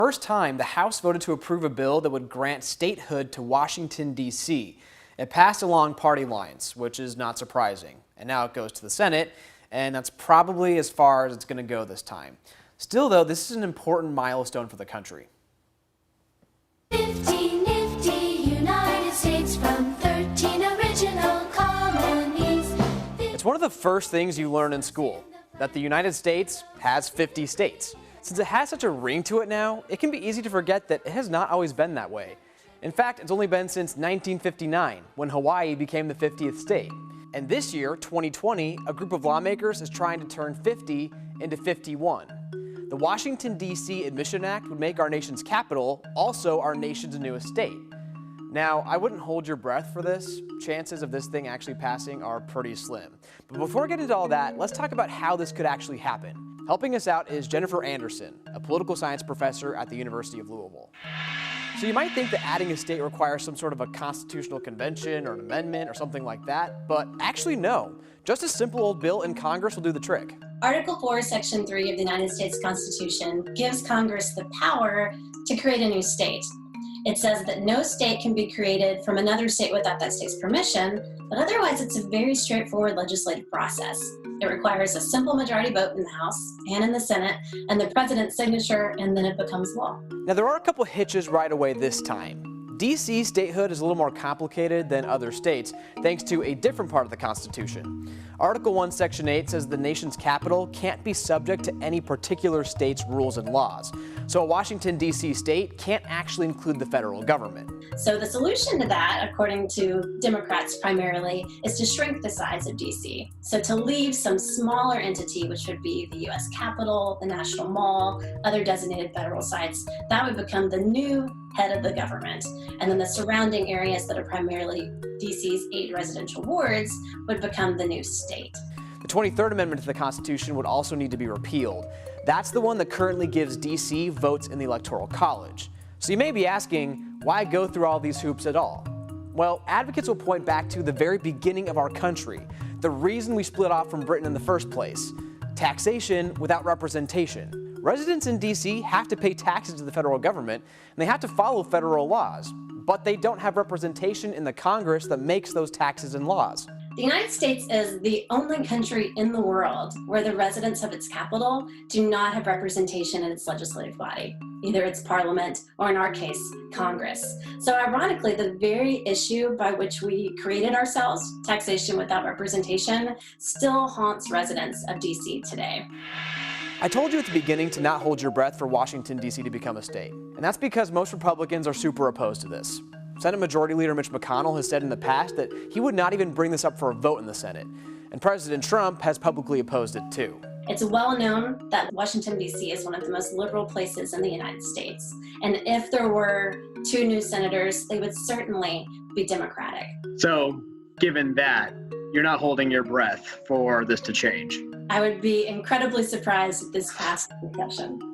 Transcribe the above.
First time, the House voted to approve a bill that would grant statehood to Washington, D.C. It passed along party lines, which is not surprising. And now it goes to the Senate, and that's probably as far as it's going to go this time. Still, though, this is an important milestone for the country. Nifty, United States from 13 original colonies. It's one of the first things you learn in school, that the United States has 50 states. Since it has such a ring to it now, it can be easy to forget that it has not always been that way. In fact, it's only been since 1959, when Hawaii became the 50th state. And this year, 2020, a group of lawmakers is trying to turn 50 into 51. The Washington, D.C. Admission Act would make our nation's capital also our nation's newest state. Now, I wouldn't hold your breath for this. Chances of this thing actually passing are pretty slim. But before we get into all that, let's talk about how this could actually happen. Helping us out is Jennifer Anderson, a political science professor at the University of Louisville. So you might think that adding a state requires some sort of a constitutional convention or an amendment or something like that, but actually no. Just a simple old bill in Congress will do the trick. Article 4, Section 3 of the United States Constitution gives Congress the power to create a new state. It says that no state can be created from another state without that state's permission, but otherwise it's a very straightforward legislative process. It requires a simple majority vote in the House and in the Senate, and the president's signature, and then it becomes law. Now, there are a couple hitches right away this time. D.C. statehood is a little more complicated than other states, thanks to a different part of the Constitution. Article 1, Section 8 says the nation's capital can't be subject to any particular state's rules and laws. So a Washington, D.C. state can't actually include the federal government. So the solution to that, according to Democrats primarily, is to shrink the size of D.C. So to leave some smaller entity, which would be the U.S. Capitol, the National Mall, other designated federal sites, that would become the new head of the government. And then the surrounding areas that are primarily D.C.'s 8 residential wards would become the new state. The 23rd Amendment to the Constitution would also need to be repealed. That's the one that currently gives D.C. votes in the Electoral College. So you may be asking, why go through all these hoops at all? Well, advocates will point back to the very beginning of our country, the reason we split off from Britain in the first place: taxation without representation. Residents in D.C. have to pay taxes to the federal government, and they have to follow federal laws, but they don't have representation in the Congress that makes those taxes and laws. The United States is the only country in the world where the residents of its capital do not have representation in its legislative body, either its parliament or, in our case, Congress. So ironically, the very issue by which we created ourselves, taxation without representation, still haunts residents of D.C. today. I told you at the beginning to not hold your breath for Washington, D.C. to become a state, and that's because most Republicans are super opposed to this. Senate Majority Leader Mitch McConnell has said in the past that he would not even bring this up for a vote in the Senate, and President Trump has publicly opposed it too. It's well known that Washington, D.C. is one of the most liberal places in the United States, and if there were 2 new senators, they would certainly be Democratic. So, given that, you're not holding your breath for this to change? I would be incredibly surprised if this passed the discussion.